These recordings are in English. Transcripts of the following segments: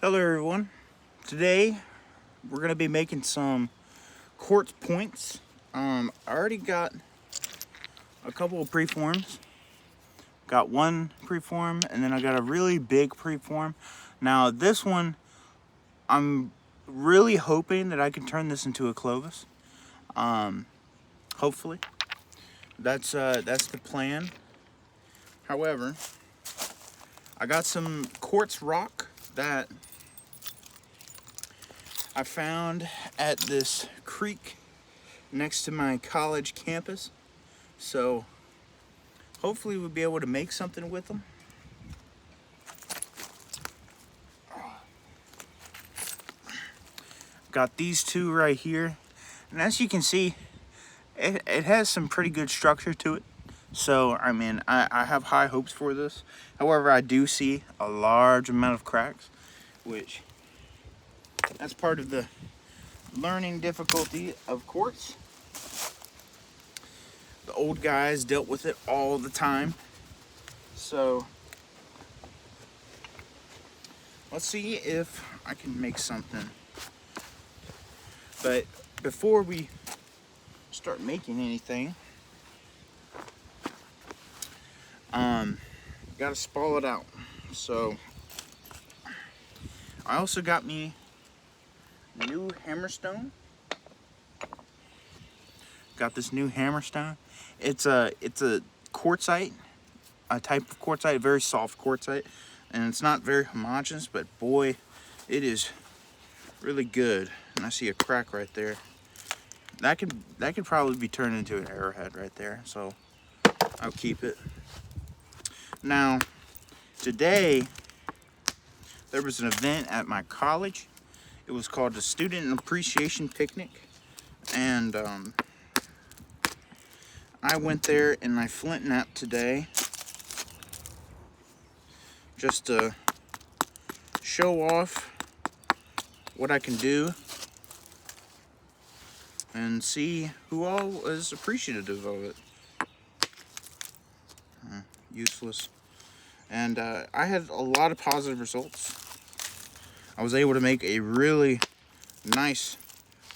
Hello everyone. Today we're going to be making some quartz points. I already got a couple of preforms. Got one preform and then I got a really big preform. Now this one, I'm really hoping that I can turn this into a Clovis. Hopefully. That's the plan. However, I got some quartz rock that I found at this creek next to my college campus. So hopefully we'll be able to make something with them. Got these two right here. And as you can see, it has some pretty good structure to it. So, I mean, I have high hopes for this. However, I do see a large amount of cracks, which that's part of the learning difficulty of quartz. The old guys dealt with it all the time. So, let's see if I can make something. But before we start making anything, gotta spall it out. So I also got me new hammerstone. Got this new hammerstone. It's a quartzite, a type of quartzite, very soft quartzite, and it's not very homogeneous, but boy, it is really good. And I see a crack right there. That could probably be turned into an arrowhead right there. So I'll keep it. Now, today there was an event at my college. It was called the Student Appreciation Picnic, and I went there and I flint knapped today just to show off what I can do and see who all is appreciative of it. Useless. And I had a lot of positive results. I was able to make a really nice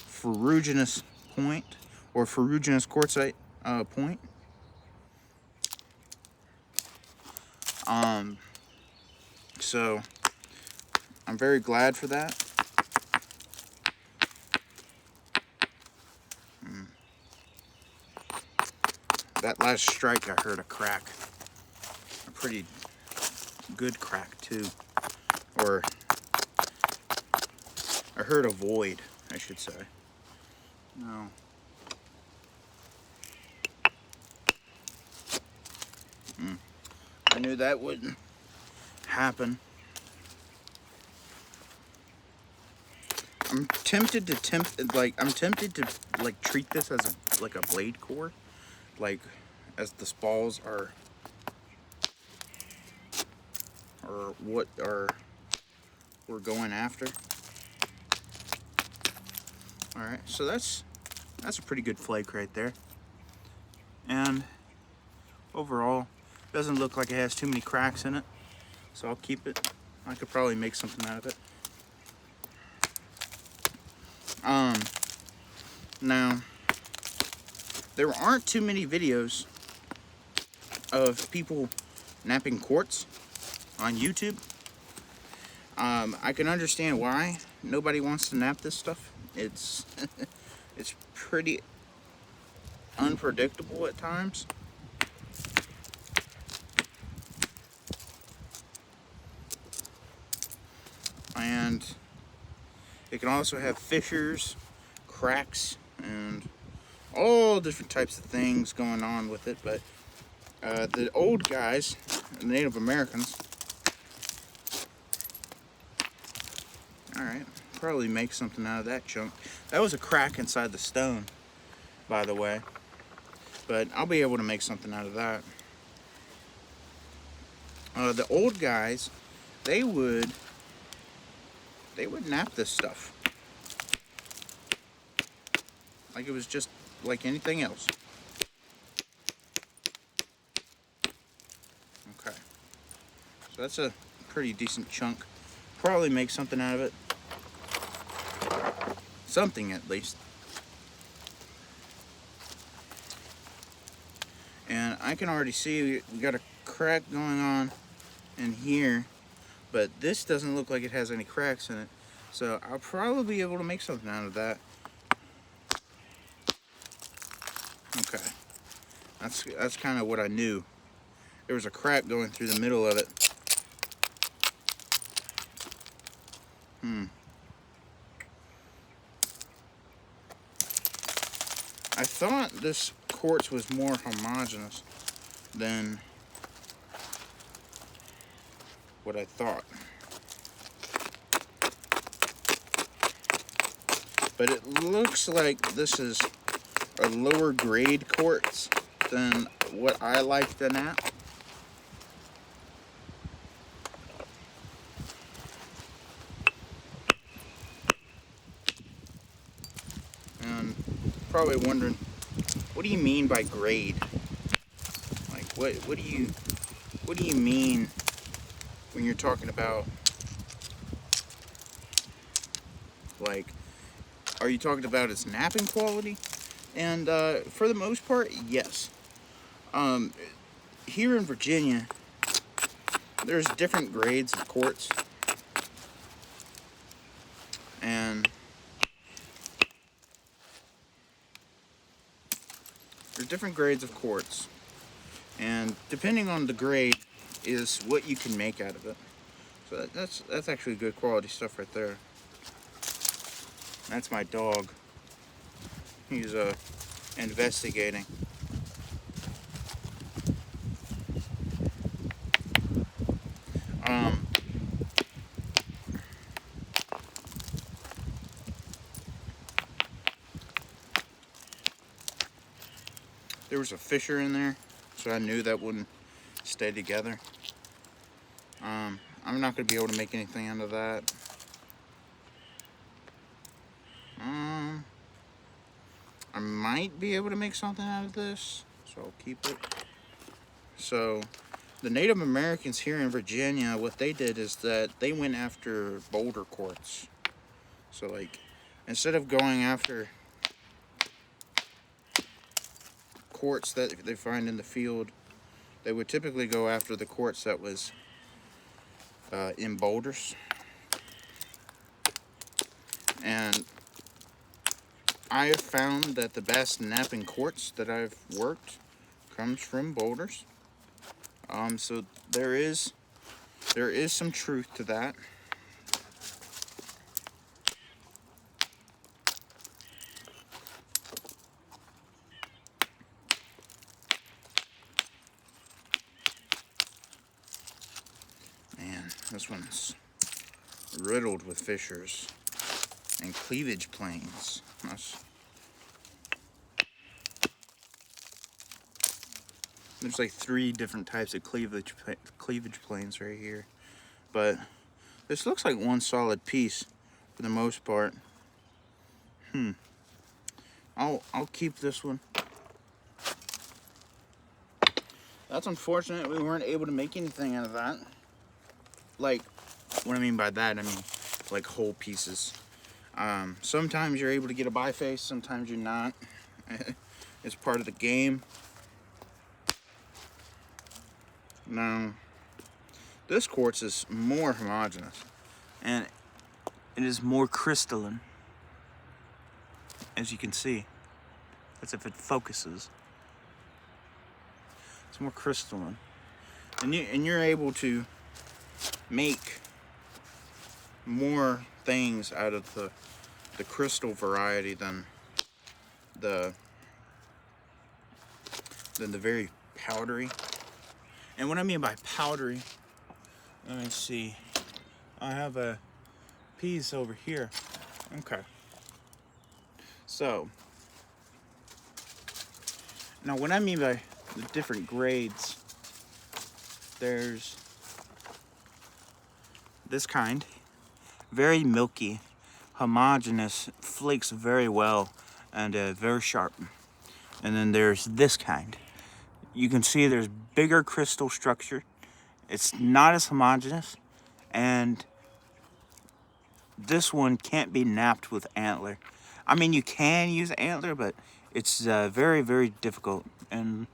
ferruginous point, or ferruginous quartzite point. So I'm very glad for that. That last strike, I heard a crack. A pretty good crack too. Or I heard a void, I should say. No. I knew that wouldn't happen. I'm tempted to treat this as like a blade core, like as the spalls are, or what we're going after. All right, so that's a pretty good flake right there, and overall, doesn't look like it has too many cracks in it, so I'll keep it. I could probably make something out of it. Now, there aren't too many videos of people knapping quartz on YouTube. I can understand why nobody wants to knap this stuff. It's it's pretty unpredictable at times. And it can also have fissures, cracks, and all different types of things going on with it. But the old guys, the Native Americans, alright, probably make something out of that chunk. That was a crack inside the stone, by the way. But I'll be able to make something out of that. The old guys, they would knap this stuff like it was just like anything else. Okay, so that's a pretty decent chunk. probably make something out of it. Something at least. And I can already see we got a crack going on in here, but this doesn't look like it has any cracks in it. So I'll probably be able to make something out of that. Okay. That's kind of what I knew. There was a crack going through the middle of it. I thought this quartz was more homogeneous than what I thought. But it looks like this is a lower grade quartz than what I like to knap. And probably wondering, what do you mean by grade? Like what do you mean when you're talking about, like, are you talking about its knapping quality? And for the most part, yes. Here in Virginia, there's different grades of quartz, and there's different grades of quartz, and depending on the grade is what you can make out of it. So that's actually good quality stuff right there. That's my dog. He's investigating. There was a fissure in there, so I knew that wouldn't stay together. I'm not going to be able to make anything out of that. I might be able to make something out of this, so I'll keep it. So the Native Americans here in Virginia, what they did is that they went after boulder quartz. So like, instead of going after quartz that they find in the field, they would typically go after the quartz that was in boulders. And I have found that the best knapping quartz that I've worked comes from boulders. So there is some truth to that. Man, this one's riddled with fissures and cleavage planes. There's like 3 different types of cleavage planes right here, but this looks like one solid piece for the most part. I'll keep this one. That's unfortunate we weren't able to make anything out of that. Like, what I mean by that, I mean like whole pieces. Sometimes you're able to get a biface, sometimes you're not. It's part of the game. Now, this quartz is more homogeneous, and it is more crystalline, as you can see. As if it focuses. It's more crystalline, and you're able to make more things out of the crystal variety than the very powdery. And what I mean by powdery, let me see. I have a piece over here. Okay. So, now what I mean by the different grades, there's this kind, very milky, homogeneous, flakes very well, and very sharp. And then there's this kind. You can see there's bigger crystal structure. It's not as homogeneous, and this one can't be napped with antler. I mean, you can use antler, but it's very, very difficult and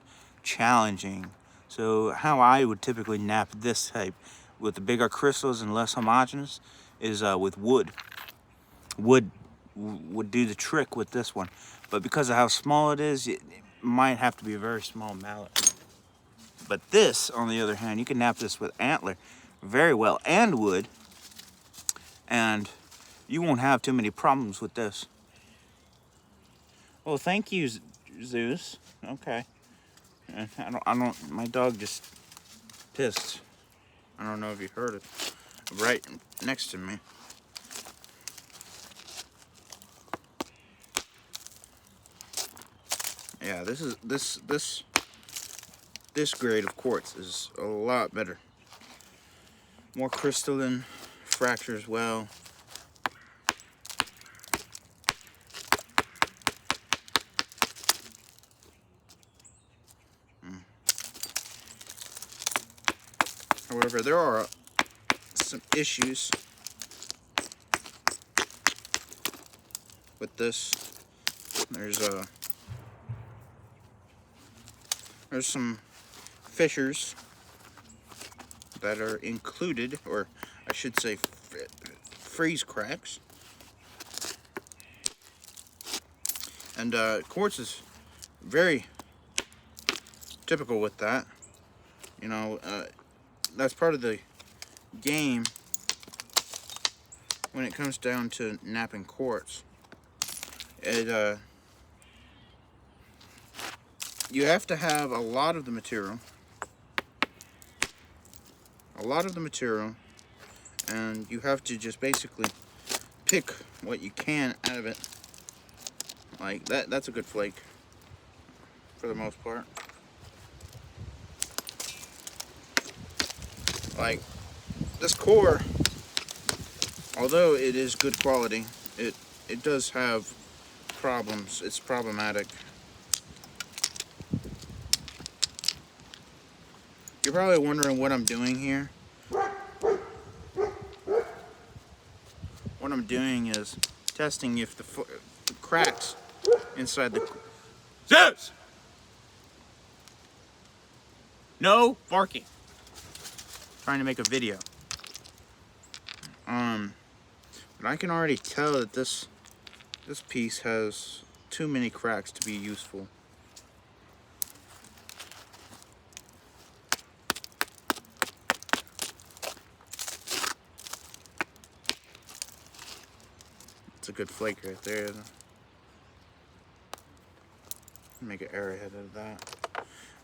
challenging. So how I would typically nap this type with the bigger crystals and less homogeneous is with wood. Wood would do the trick with this one, but because of how small it is, it might have to be a very small mallet. But this, on the other hand, you can nap this with antler very well and wood, and you won't have too many problems with this. Well, thank you, Zeus. Okay. I don't, my dog just pissed. I don't know if you heard it. Right next to me. Yeah, this grade of quartz is a lot better. More crystalline, fractures well. However, there are some issues with this. There's some fissures that are included, or I should say freeze cracks. And quartz is very typical with that. You know, that's part of the game when it comes down to napping quartz. You have to have a lot of the material, and you have to just basically pick what you can out of it. Like that's a good flake for the most part. Like this core, although it is good quality, it does have problems. It's problematic. You're probably wondering what I'm doing here. What I'm doing is testing if the cracks inside the... Zeus! No barking. Trying to make a video. But I can already tell that this piece has too many cracks to be useful. It's a good flake right there. Make an arrowhead out of that.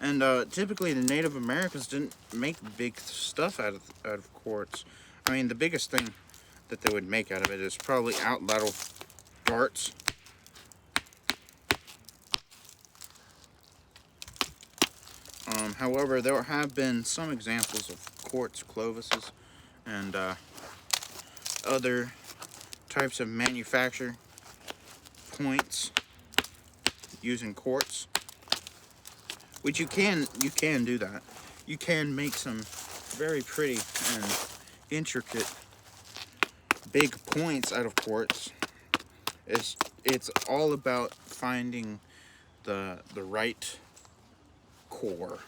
And typically the Native Americans didn't make big stuff out of quartz. I mean, the biggest thing that they would make out of it is probably out-battle darts. However, there have been some examples of quartz clovises and other types of manufacture points using quartz, which you can do that. You can make some very pretty and intricate big points out of quartz. It's all about finding the right core.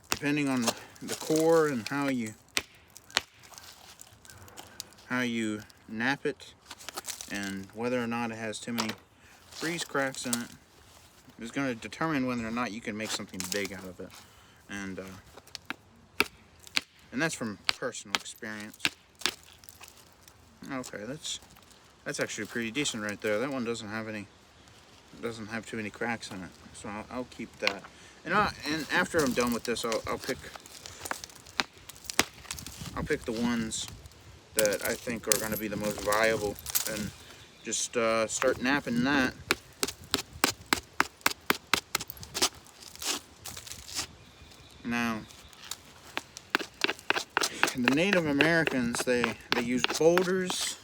Depending on the core and how you nap it, and whether or not it has too many freeze cracks in it, is going to determine whether or not you can make something big out of it. And that's from personal experience. Okay, that's actually pretty decent right there. That one doesn't have too many cracks in it, so I'll keep that. And after I'm done with this, I'll pick the ones that I think are going to be the most viable, and just start napping that. Now, the Native Americans, they used boulders,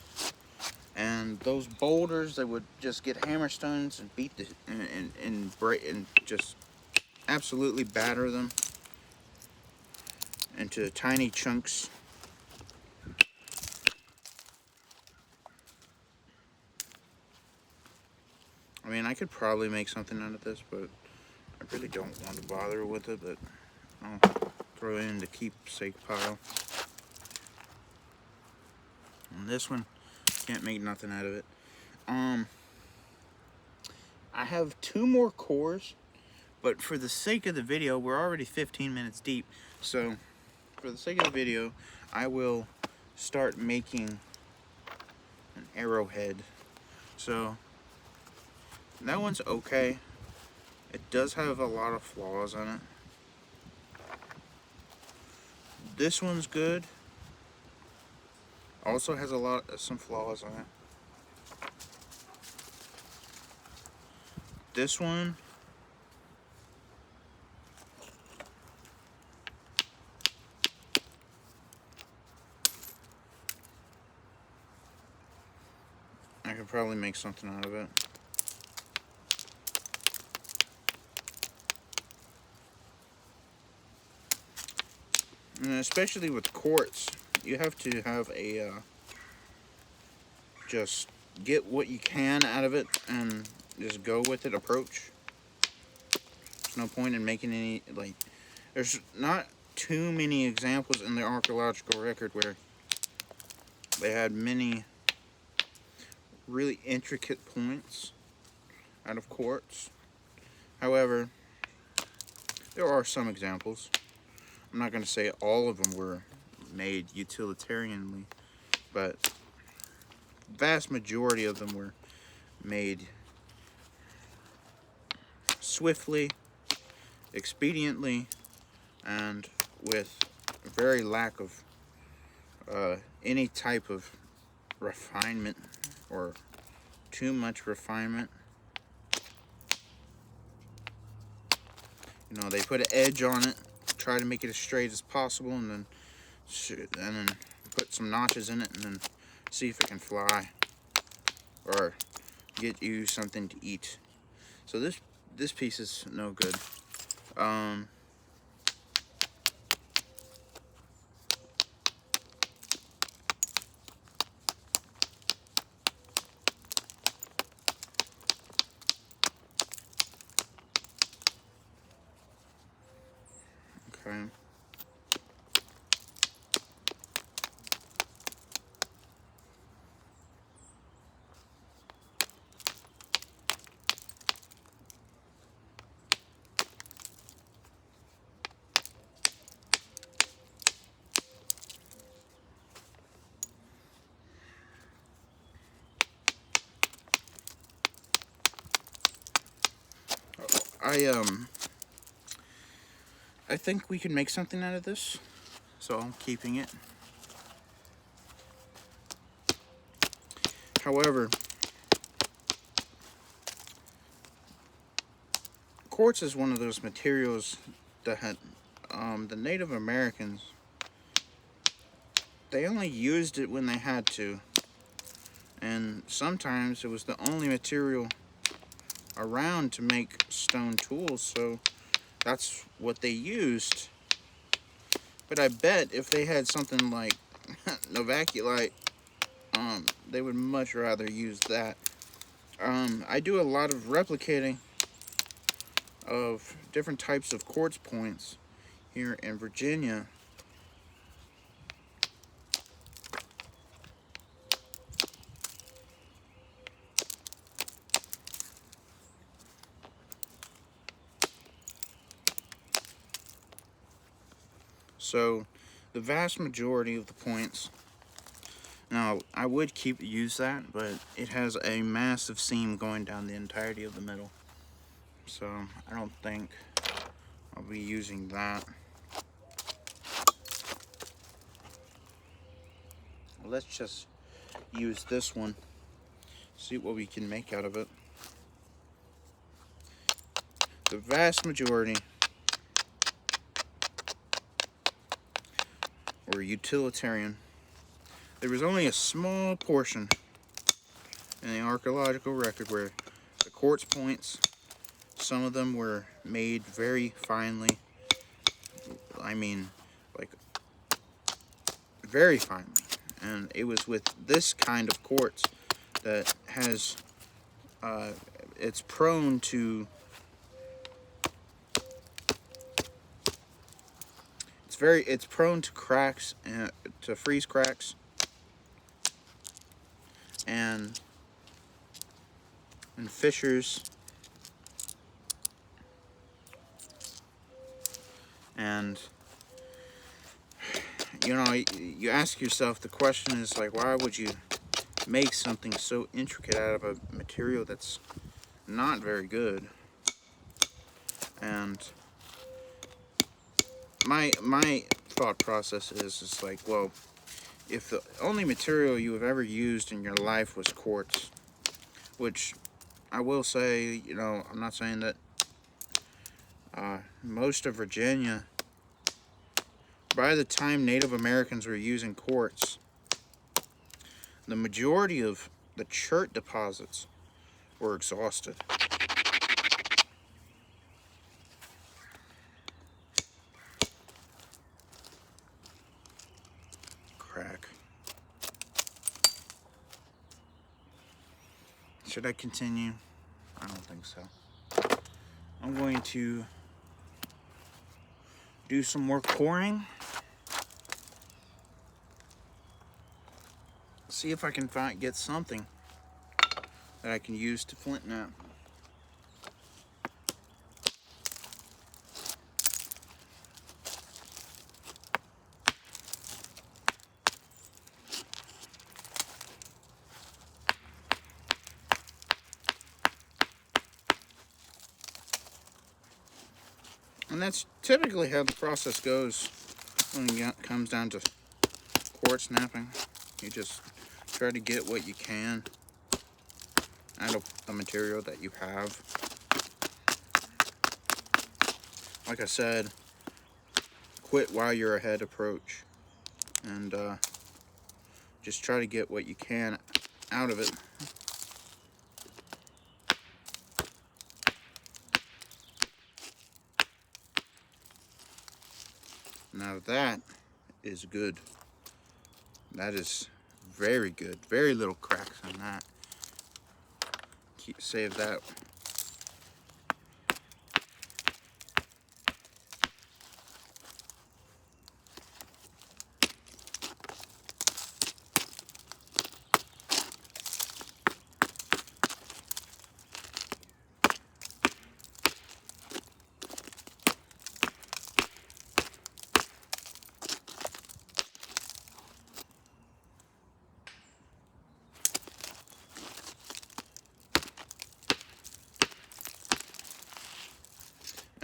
and those boulders, they would just get hammerstones and beat and just absolutely batter them. into tiny chunks. I mean, I could probably make something out of this, but I really don't want to bother with it, but I'll throw it in the keepsake pile. And this one, can't make nothing out of it. I have 2 more cores, but for the sake of the video, we're already 15 minutes deep, so for the sake of the video, I will start making an arrowhead. So that one's okay. It does have a lot of flaws in it. This one's good. Also has some flaws on it. This one, I could probably make something out of it. And especially with quartz, you have to have a just get what you can out of it and just go with it approach. There's no point in making any, like, there's not too many examples in the archaeological record where they had many really intricate points out of quartz. However, there are some examples. I'm not going to say all of them were made utilitarianly, but the vast majority of them were made swiftly, expediently, and with very lack of any type of refinement or too much refinement. You know, they put an edge on it, try to make it as straight as possible, and then put some notches in it, and then see if it can fly or get you something to eat. So this piece is no good. Okay. I think we can make something out of this, so I'm keeping it. However, quartz is one of those materials that had the Native Americans, they only used it when they had to, and sometimes it was the only material around to make stone tools, so that's what they used. But I bet if they had something like novaculite, they would much rather use that. I do a lot of replicating of different types of quartz points here in Virginia. So the vast majority of the points, now I would use that, but it has a massive seam going down the entirety of the middle, so I don't think I'll be using that. Let's just use this one, see what we can make out of it. The vast majority were utilitarian. There was only a small portion in the archaeological record where the quartz points, some of them were made very finely. I mean, like very finely. And it was with this kind of quartz that has, it's prone to, it's prone to cracks, and to freeze cracks, and fissures, and you know, you ask yourself, the question is like, why would you make something so intricate out of a material that's not very good? And my thought process is like, well, if the only material you have ever used in your life was quartz, which I will say, you know, I'm not saying that most of Virginia, by the time Native Americans were using quartz, the majority of the chert deposits were exhausted. Crack. Should I continue? I don't think so. I'm going to do some more coring. See if I can get something that I can use to flint knap. And that's typically how the process goes when it comes down to quartz knapping. You just try to get what you can out of the material that you have. Like I said, quit while you're ahead approach, and just try to get what you can out of it. Now that is good. That is very good. Very little cracks on that. Save that.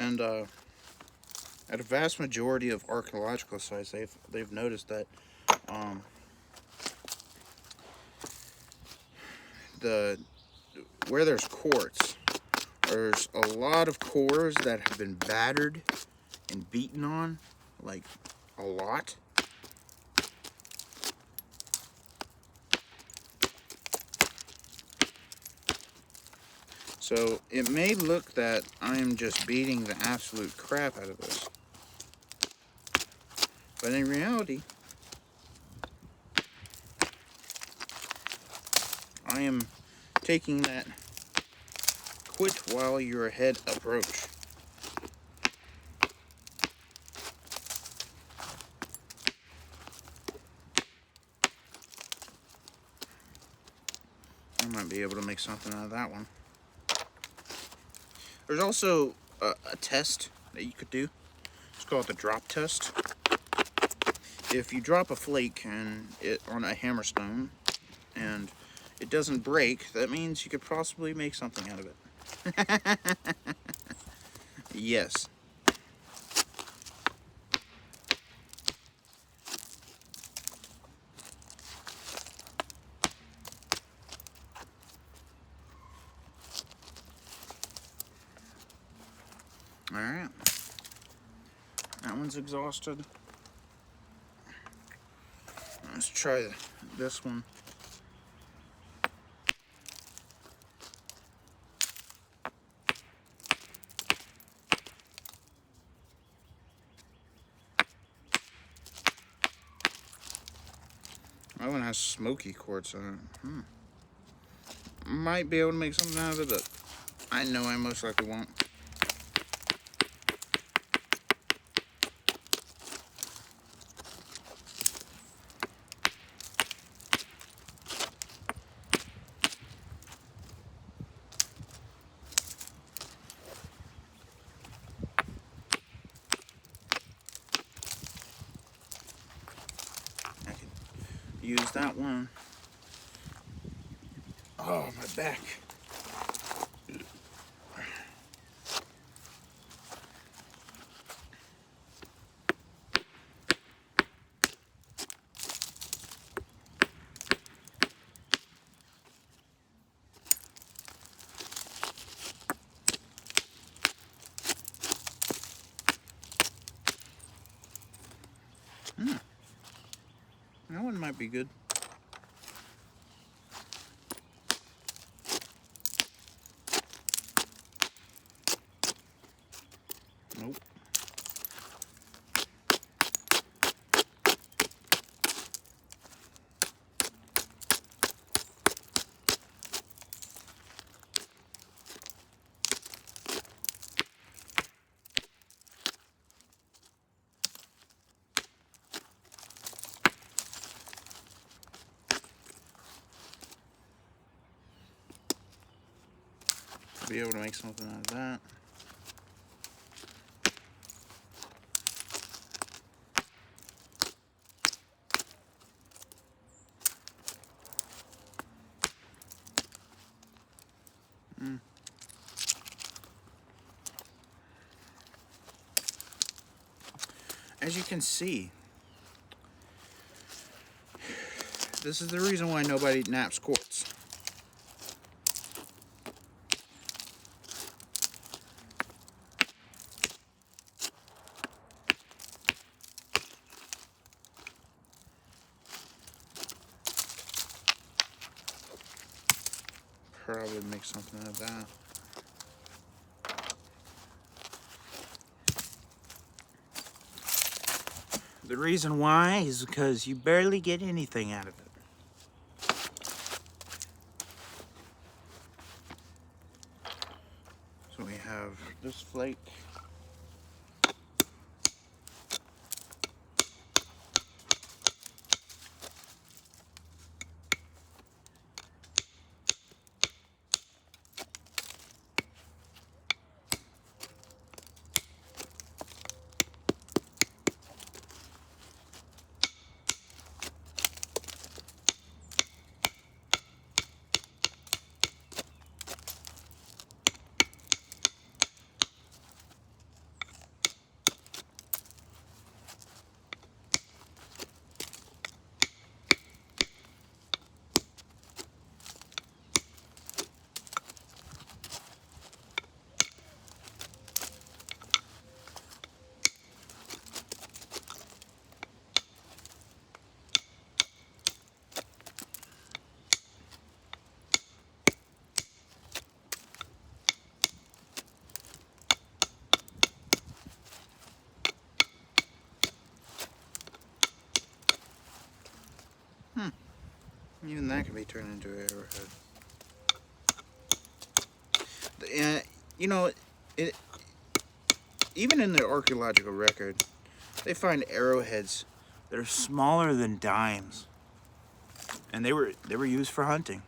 And at a vast majority of archaeological sites, they've noticed that where there's quartz, there's a lot of cores that have been battered and beaten on, like a lot. So it may look that I am just beating the absolute crap out of this, but in reality, I am taking that quit while you're ahead approach. I might be able to make something out of that one. There's also a test that you could do. It's called the drop test. If you drop a flake on a hammerstone and it doesn't break, that means you could possibly make something out of it. Yes. Alright. That one's exhausted. Let's try this one. nice smoky quartz on it. Might be able to make something out of it, but I know I most likely won't. I can use that one. Oh, my back. That one might be good. Nope. Be able to make something out of that. As you can see, this is the reason why nobody naps quartz. Probably make something out of that. The reason why is because you barely get anything out of it. So we have this flake. Even that can be turned into an arrowhead. You know, even in the archaeological record, they find arrowheads that are smaller than dimes, and they were used for hunting.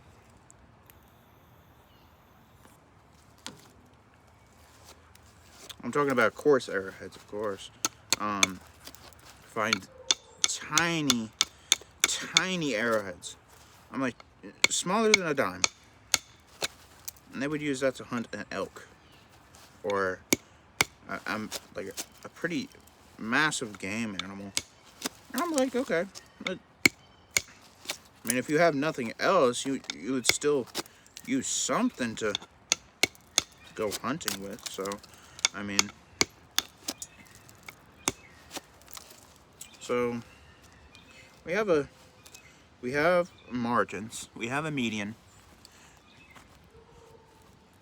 I'm talking about quartz arrowheads, of course. Find tiny arrowheads. I'm like smaller than a dime, and they would use that to hunt an elk, or I'm like a pretty massive game animal. And I'm like, okay, but, I mean, if you have nothing else, you would still use something to go hunting with. So, I mean, so we have margins, we have a median,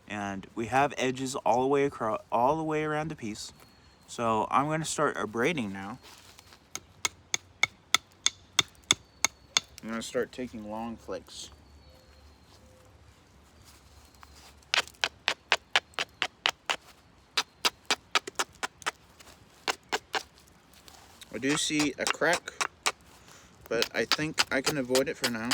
and we have edges all the way across, all the way around the piece. So I'm going to start abrading now. I'm going to start taking long flicks. I do see a crack, but I think I can avoid it for now.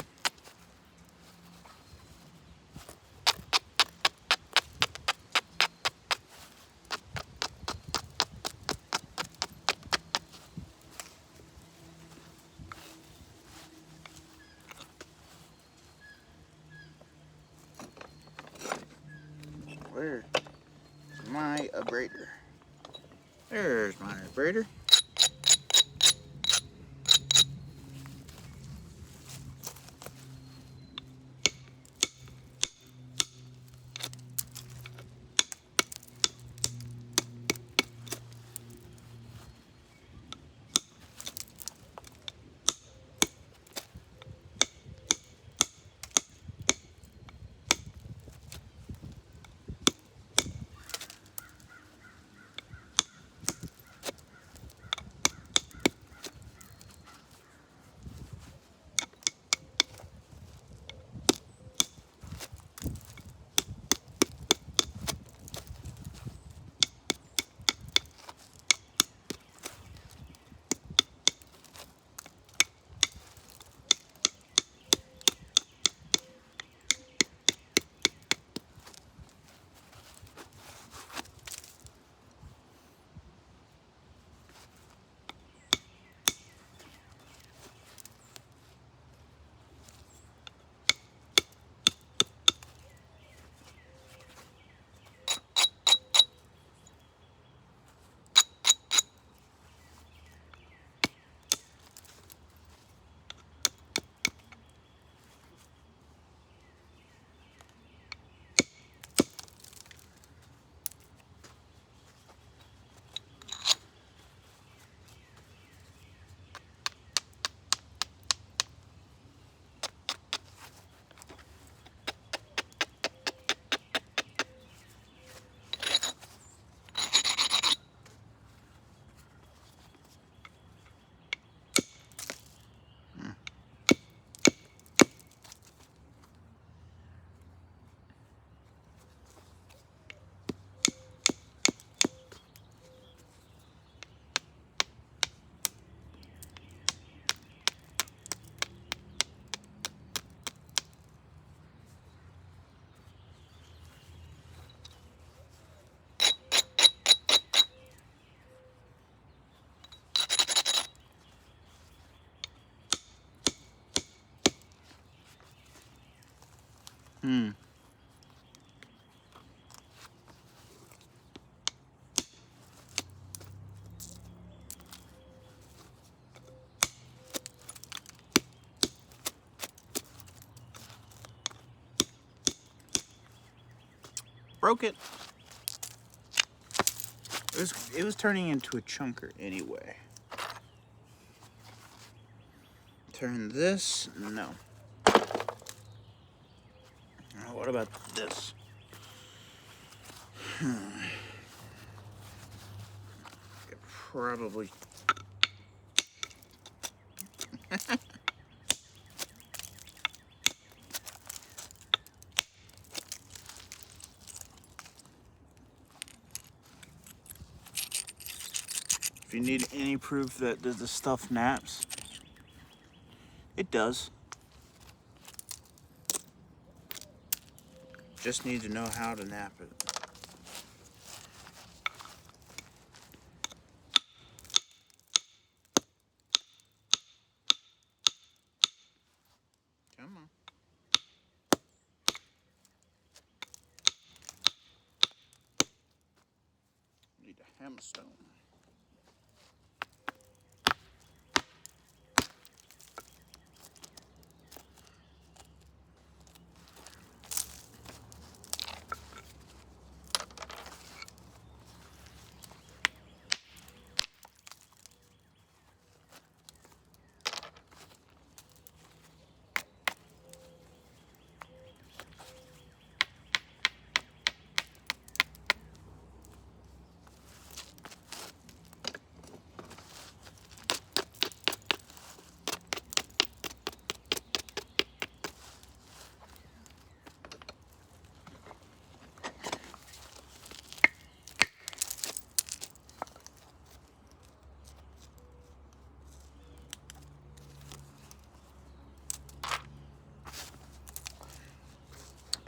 Where's my abrader? There's my abrader. Broke it. It was turning into a chunker anyway. Turn this, no. What about this? Probably. If you need any proof that the stuff naps, it does. Just need to know how to nap it. Come on. Need a hammerstone.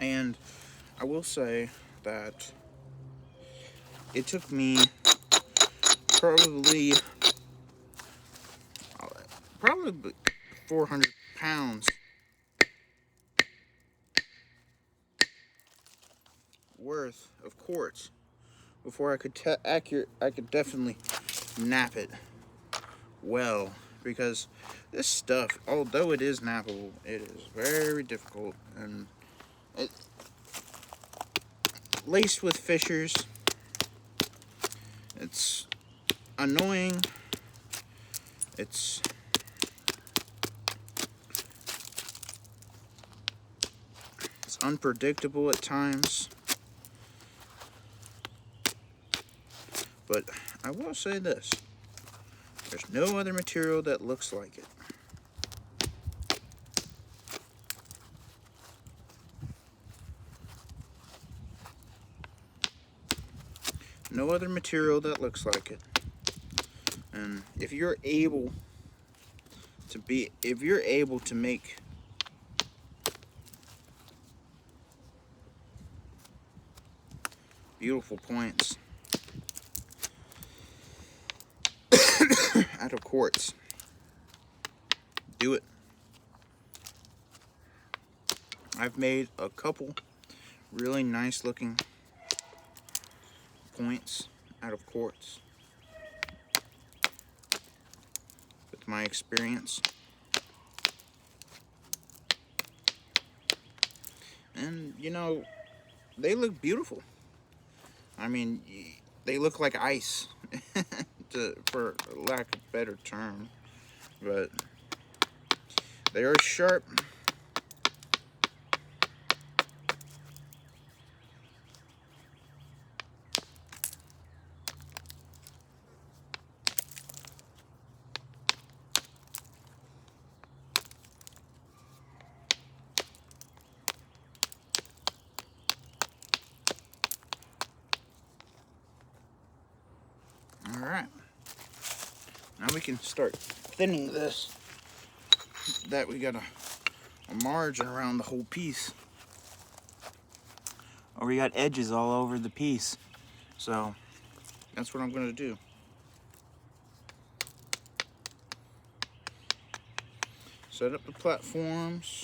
And I will say that it took me probably 400 pounds worth of quartz before I could I could definitely knap it well, because this stuff, although it is knappable, it is very difficult, and it laced with fissures. It's annoying. It's unpredictable at times. But I will say this. There's no other material that looks like it. No other material that looks like it. And if you're able to make beautiful points out of quartz, do it. I've made a couple really nice looking points out of quartz with my experience. And, you know, they look beautiful. I mean, they look like ice, for lack of a better term. But they are sharp. Alright. Now we can start thinning this. That we got a margin around the whole piece. Or we got edges all over the piece. So that's what I'm going to do. Set up the platforms.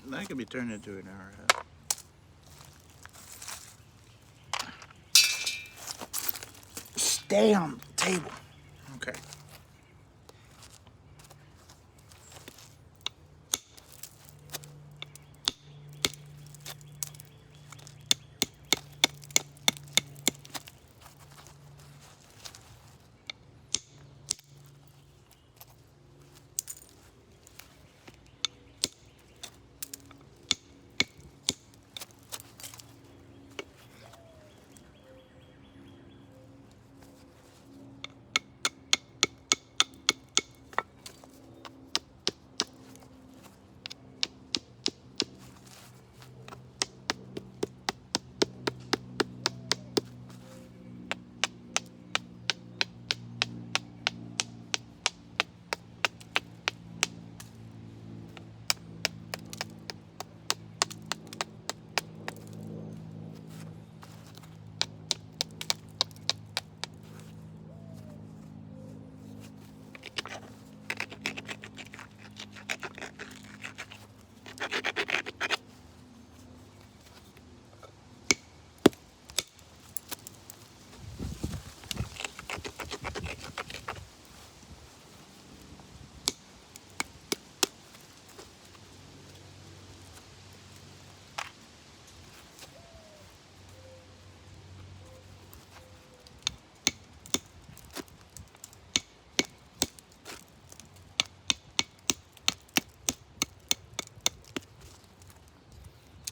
That could be turned into an arrowhead. Stay on the table. Okay.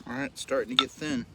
Alright, starting to get thin.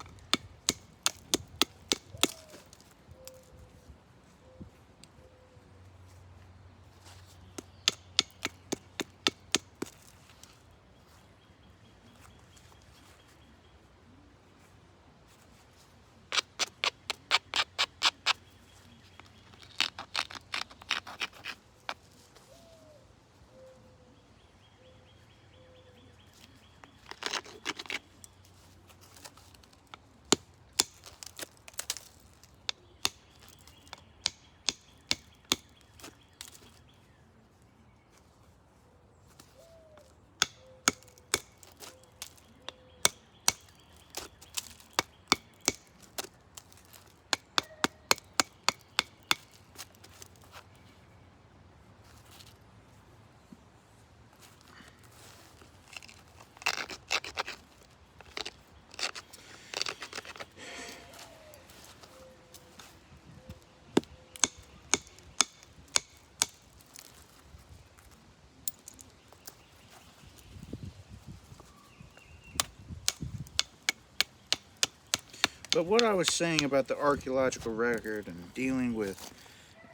But what I was saying about the archaeological record and dealing with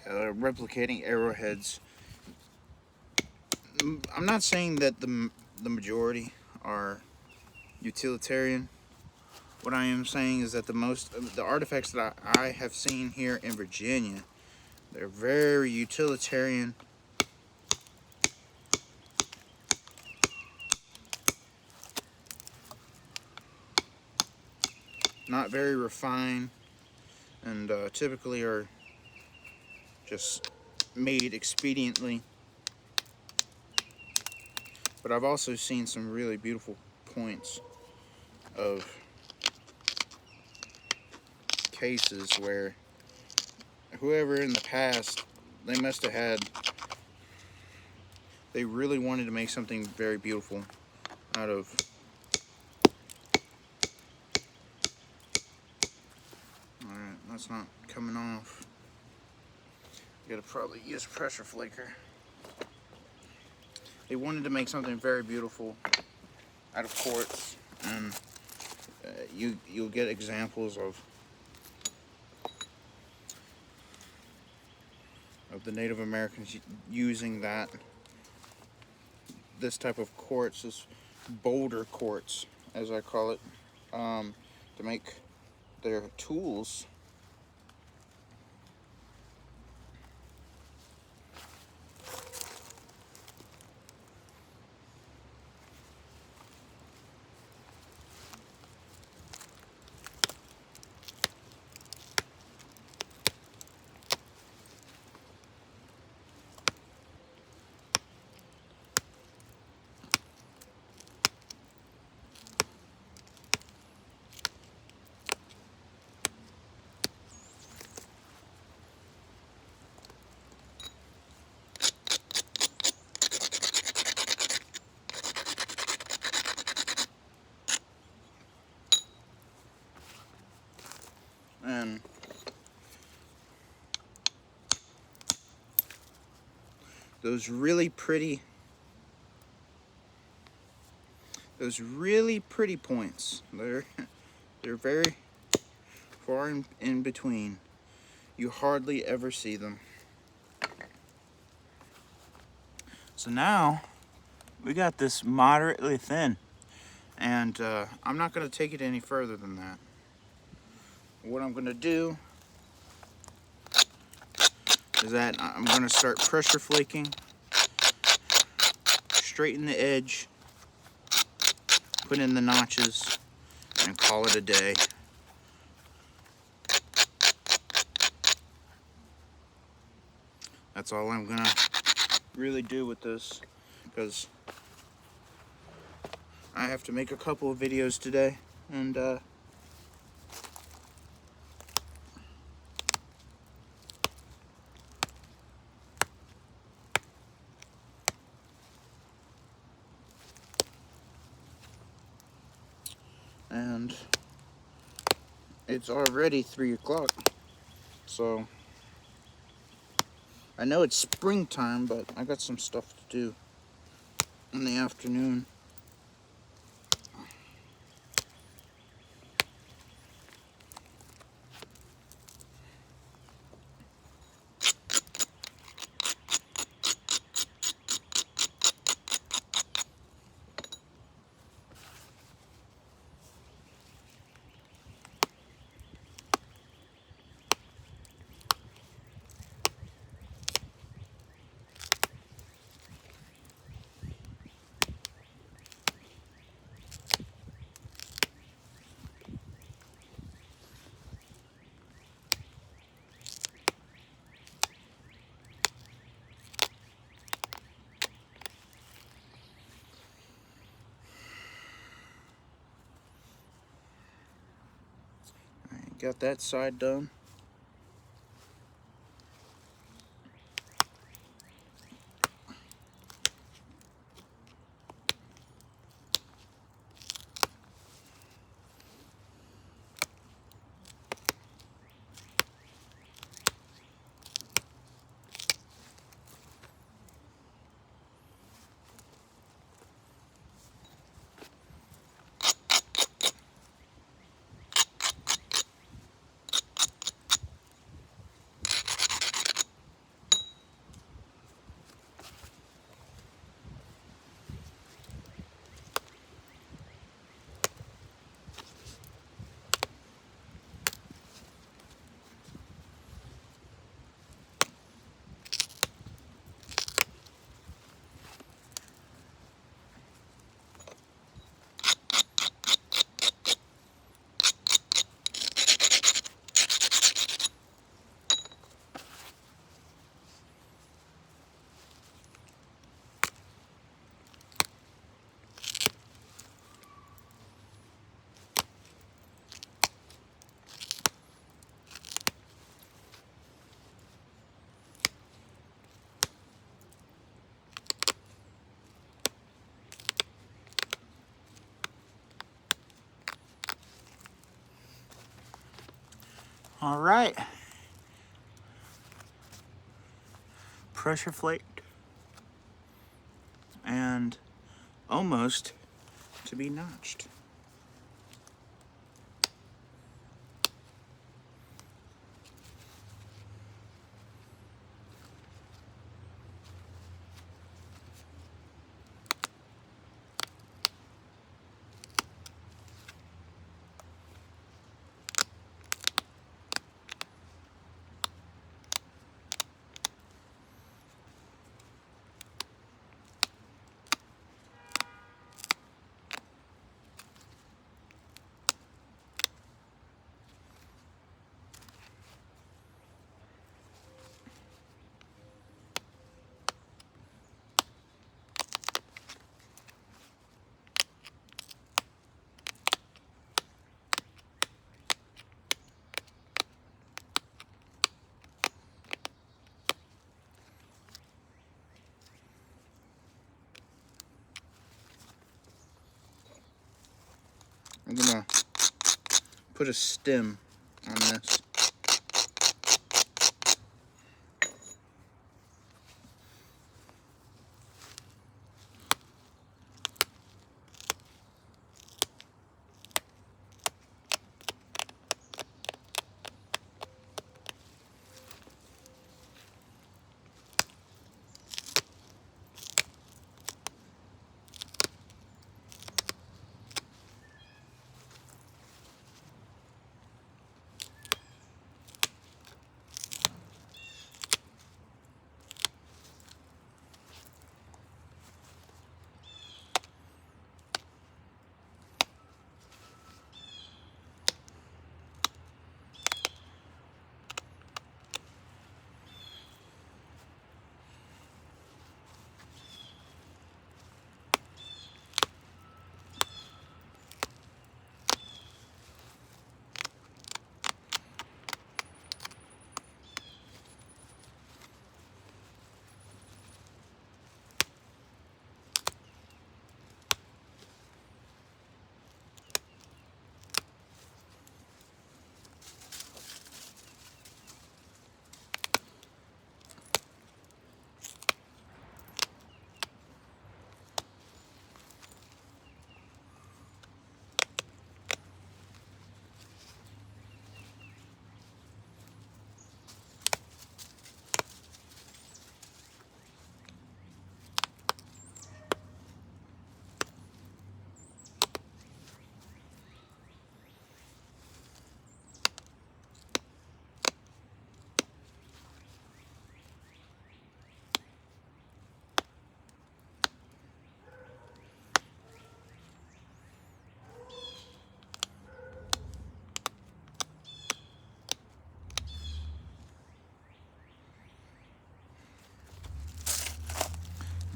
replicating arrowheads, I'm not saying that the majority are utilitarian. What I am saying is that the artifacts that I have seen here in Virginia, they're very utilitarian. Not very refined, and typically are just made expediently. But I've also seen some really beautiful points of cases where whoever in the past, they really wanted to make something very beautiful out of alright, that's not coming off. Gotta probably use pressure flaker. They wanted to make something very beautiful out of quartz, and you'll get examples of the Native Americans using this type of quartz, this boulder quartz, as I call it, to make their tools. And those really pretty points, they're very far in between. You hardly ever see them. So now we got this moderately thin, and I'm not going to take it any further than that. What I'm going to do is that I'm going to start pressure flaking, straighten the edge, put in the notches, and call it a day. That's all I'm going to really do with this, because I have to make a couple of videos today, and it's already 3 o'clock, so I know it's springtime, but I got some stuff to do in the afternoon. Got that side done. All right. Pressure flaked and almost to be notched. I'm gonna put a stem on this.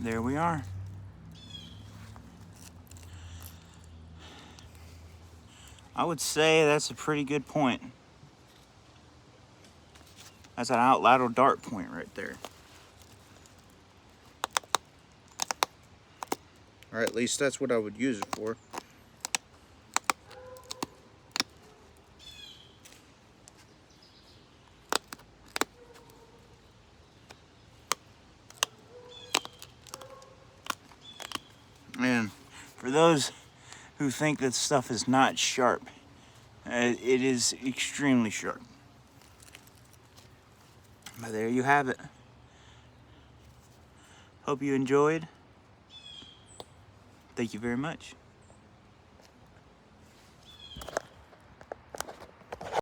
There we are. I would say that's a pretty good point. That's an out lateral dart point right there. Or at least that's what I would use it for. And for those who think that stuff is not sharp, it is extremely sharp. But there you have it. Hope you enjoyed. Thank you very much.